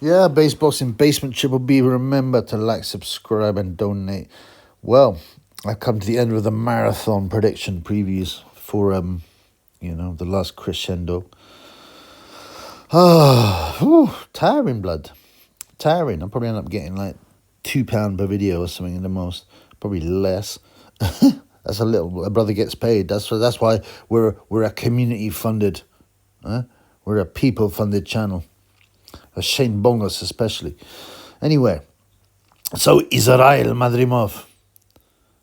Yeah, Base Boxing Basement Triple B. Remember to like, subscribe, and donate. Well, I've come to the end of the marathon prediction previews for the last crescendo. Tiring blood. Tiring. I'll probably end up getting like £2 per video or something in the most. Probably less. That's a little. A brother gets paid. That's why we're a community funded. We're a people funded channel. Shane Bongos especially. Anyway, so Israil Madrimov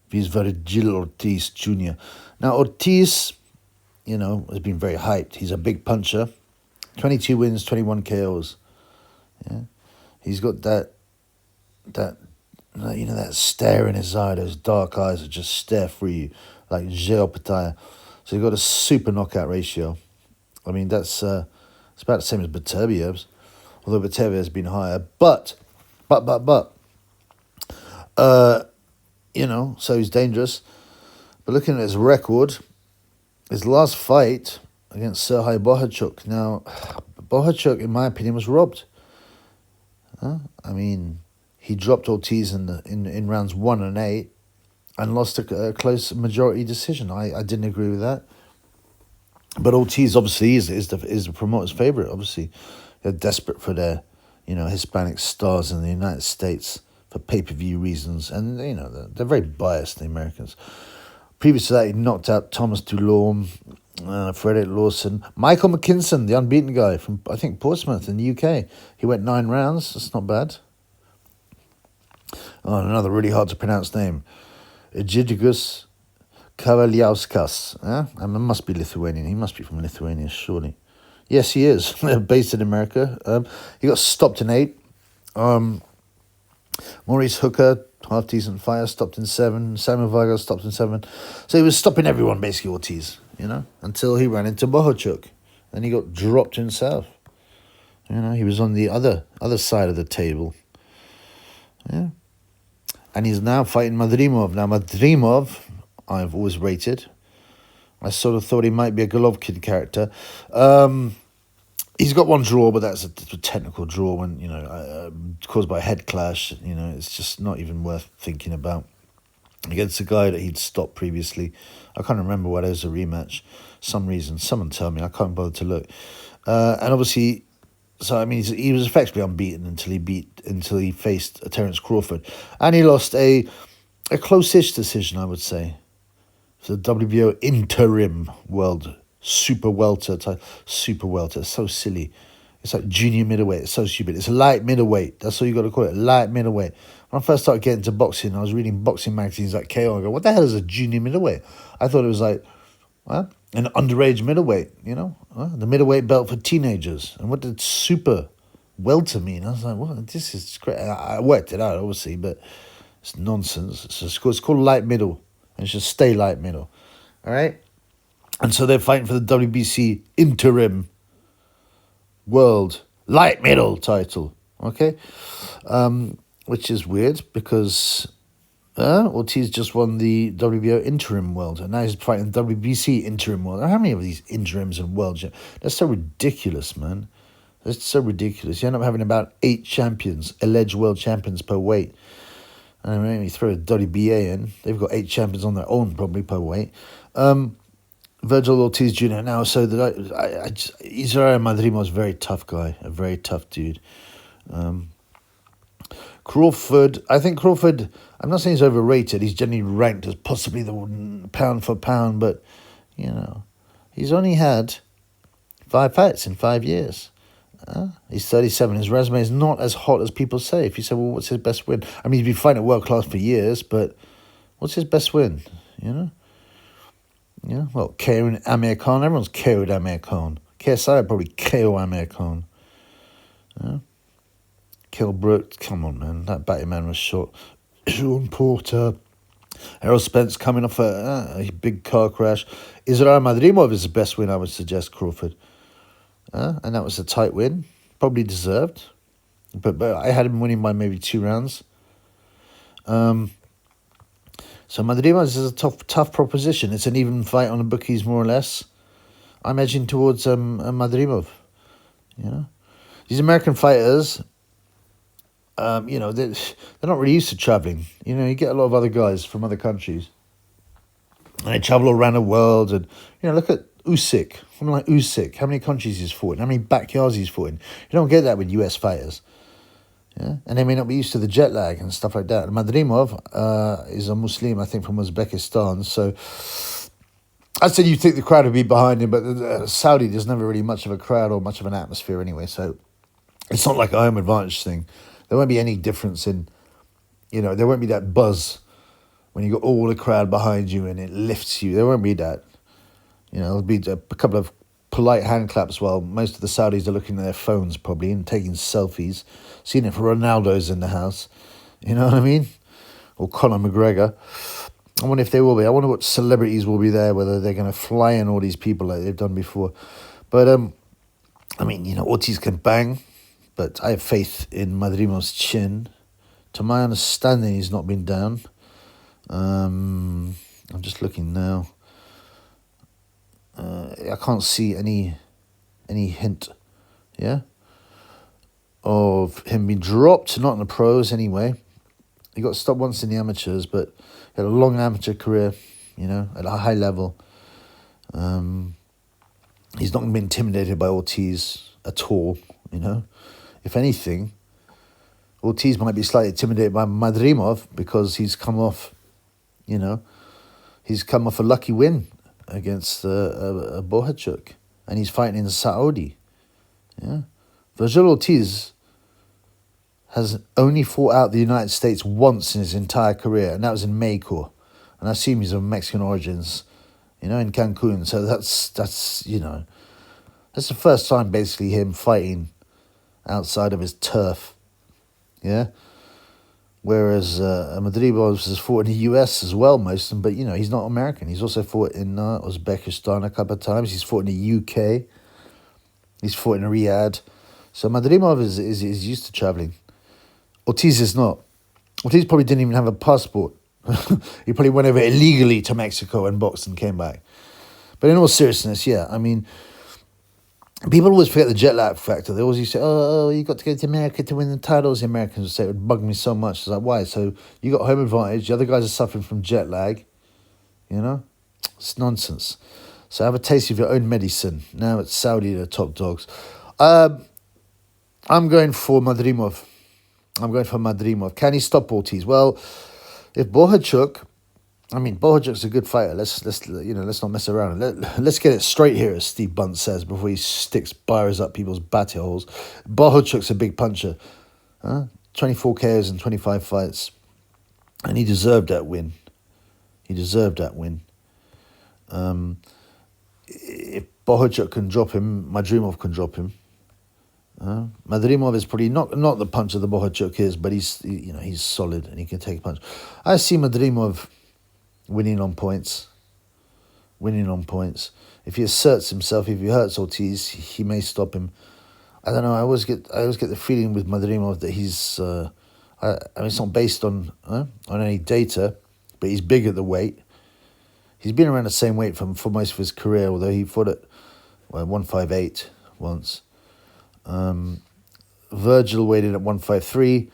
vs Vergil Ortiz Jr. Now Ortiz, has been very hyped. He's a big puncher. 22 wins, 21 KOs. Yeah, he's got that stare in his eye. Those dark eyes that just stare through you like Geopataya. So he's got a super knockout ratio. I mean, it's about the same as Beterbiev's, although Beterbiev has been higher. But, so he's dangerous. But looking at his record, his last fight against Serhii Bohachuk. Now, Bohachuk, in my opinion, was robbed. I mean, he dropped Ortiz in rounds 1 and 8 and lost a close majority decision. I didn't agree with that. But Ortiz obviously is the promoter's favorite. Obviously, they're desperate for their Hispanic stars in the United States for pay-per-view reasons, and they're very biased, the Americans. Previous to that, he knocked out Thomas Dulorme, Frederick Lawson, Michael McKinson, the unbeaten guy from I think Portsmouth in the UK. He went 9 rounds. That's not bad. Oh, another really hard to pronounce name, Egidigus Kavaliauskas. I mean, must be Lithuanian. He must be from Lithuania, surely. Yes, he is. Based in America. He got stopped in 8. Maurice Hooker, half-decent fighter, stopped in 7. Samuel Vargas stopped in 7. So he was stopping everyone, basically, Ortiz, until he ran into Bohachuk. Then he got dropped himself. He was on the other side of the table. Yeah. And he's now fighting Madrimov. Now, Madrimov, I've always rated. I sort of thought he might be a Golovkin character. He's got 1 draw, but that's a technical draw when, caused by a head clash. It's just not even worth thinking about. Against a guy that he'd stopped previously. I can't remember why there's a rematch. Someone tell me. I can't bother to look. And obviously, so I mean, he was effectively unbeaten until he faced Terence Crawford. And he lost a close-ish decision, I would say. So the WBO interim world super welter. Super welter. It's so silly. It's like junior middleweight. It's so stupid. It's a light middleweight. That's all you got to call it. Light middleweight. When I first started getting into boxing, I was reading boxing magazines like KO. I go, what the hell is a junior middleweight? I thought it was like, an underage middleweight, the middleweight belt for teenagers. And what did super welter mean? I was like, well, this is great. I worked it out, obviously, but it's nonsense. It's called light middle. And it should stay light middle. All right? And so they're fighting for the WBC interim world light middle title. Okay? Which is weird because Ortiz just won the WBO interim world, and now he's fighting WBC interim world. How many of these interims and worlds? That's so ridiculous, man. That's so ridiculous. You end up having about 8 champions, alleged world champions per weight. And then you throw a WBA in, they've got 8 champions on their own probably per weight. Vergil Ortiz Jr. now, so that Israil Madrimov is a very tough guy, a very tough dude. Crawford, I'm not saying he's overrated. He's generally ranked as possibly the pound for pound, but, he's only had 5 fights in 5 years. He's 37. His resume is not as hot as people say. If you say, well, what's his best win? I mean, he's been fighting at world class for years, but what's his best win? Well, KO Amir Khan. Everyone's KO'd Amir Khan. KSI probably KO Amir Khan. Kell Brook, come on, man. That Batman was shot. Sean Porter. Errol Spence coming off a big car crash. Israil Madrimov is the best win, I would suggest, Crawford. And that was a tight win. Probably deserved. But I had him winning by maybe 2 rounds. So Madrimov is a tough proposition. It's an even fight on the bookies, more or less. I'm edging towards Madrimov. These American fighters, You know, they're not really used to traveling. You know, you get a lot of other guys from other countries, and they travel all around the world. And you know, look at Usyk, someone like Usyk. How many countries he's fought in? How many backyards he's fought in? You don't get that with US fighters. Yeah, and they may not be used to the jet lag and stuff like that. Madrimov is a Muslim, I think, from Uzbekistan. So I said you'd think the crowd would be behind him, but Saudi, there's never really much of a crowd or much of an atmosphere anyway. So it's not like a home advantage thing. There won't be any difference in, you know, there won't be that buzz when you got all the crowd behind you and it lifts you. There won't be that. You know, there'll be a couple of polite hand claps while most of the Saudis are looking at their phones probably and taking selfies. Seen it for Ronaldo's in the house. You know what I mean? Or Conor McGregor. I wonder if they will be. I wonder what celebrities will be there, whether they're going to fly in all these people like they've done before. But, I mean, you know, Ortiz can bang, but I have faith in Madrimov's chin. To my understanding, he's not been down. I'm just looking now. I can't see any hint, yeah, of him being dropped, not in the pros anyway. He got stopped once in the amateurs, but he had a long amateur career, you know, at a high level. He's not going to be intimidated by Ortiz at all, you know. If anything, Ortiz might be slightly intimidated by Madrimov because he's come off, you know, a lucky win against a Bohachuk, and he's fighting in Saudi. Yeah, Vergil Ortiz has only fought out the United States once in his entire career, and that was in Maycor, and I assume he's of Mexican origins, you know, in Cancun. So that's you know, that's the first time basically him fighting outside of his turf. Yeah. Whereas Madrimov has fought in the US as well, most of them, but, you know, he's not American. He's also fought in Uzbekistan a couple of times. He's fought in the UK. He's fought in Riyadh. So Madrimov is used to traveling. Ortiz is not. Ortiz probably didn't even have a passport. He probably went over illegally to Mexico and boxed and came back. But in all seriousness, yeah, I mean, people always forget the jet lag factor. They always used to say, oh, you got to go to America to win the titles. The Americans would say it would bug me so much. It's like, why? So you got home advantage. The other guys are suffering from jet lag. You know? It's nonsense. So have a taste of your own medicine. Now it's Saudi, the top dogs. I'm going for Madrimov. Can he stop Ortiz? Well, if Bohachuk... I mean, Bohachuk's a good fighter. Let's not mess around. Let's get it straight here, as Steve Bunt says, before he sticks bars up people's batty holes. Bohachuk's a big puncher. 24 KOs in 25 fights. And he deserved that win. If Bohachuk can drop him, Madrimov can drop him. Madrimov is probably not the puncher the Bohachuk is, but he's solid and he can take a punch. I see Madrimov winning on points. If he asserts himself, if he hurts Ortiz, he may stop him. I don't know. I always get the feeling with Madrimov that he's. I mean, it's not based on any data, but he's big at the weight. He's been around the same weight for most of his career, although he fought at 158 once. Vergil weighed in at 153.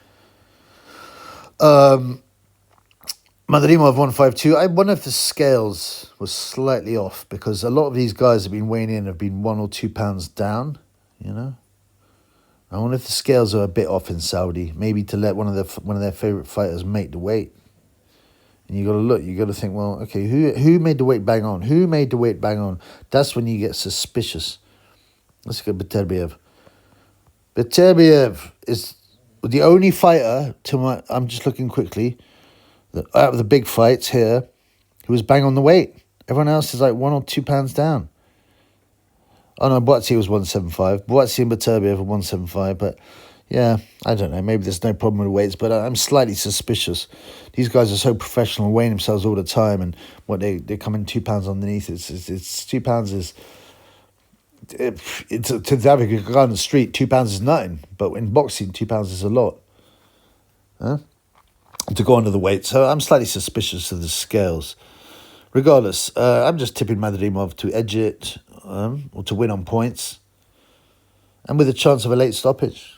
Madrimov 152. I wonder if the scales were slightly off because a lot of these guys have been weighing in have been 1 or 2 pounds down. You know, I wonder if the scales are a bit off in Saudi. Maybe to let one of their favorite fighters make the weight. And you got to look. You got to think. Well, okay, who made the weight bang on? Who made the weight bang on? That's when you get suspicious. Let's go Beterbiev. Beterbiev is the only fighter I'm just looking quickly. Out of the big fights here, who was bang on the weight. Everyone else is like 1 or 2 pounds down. Oh no, Boatsi was 175. Boatsi and Beterbiev were 175. But yeah, I don't know. Maybe there's no problem with weights, but I'm slightly suspicious. These guys are so professional, weighing themselves all the time, and what they come in 2 pounds underneath. It's 2 pounds is. It's to have a guy on the street, 2 pounds is nothing. But in boxing, 2 pounds is a lot. Huh? To go under the weight. So I'm slightly suspicious of the scales. Regardless, I'm just tipping Madrimov to edge it or to win on points. And with a chance of a late stoppage.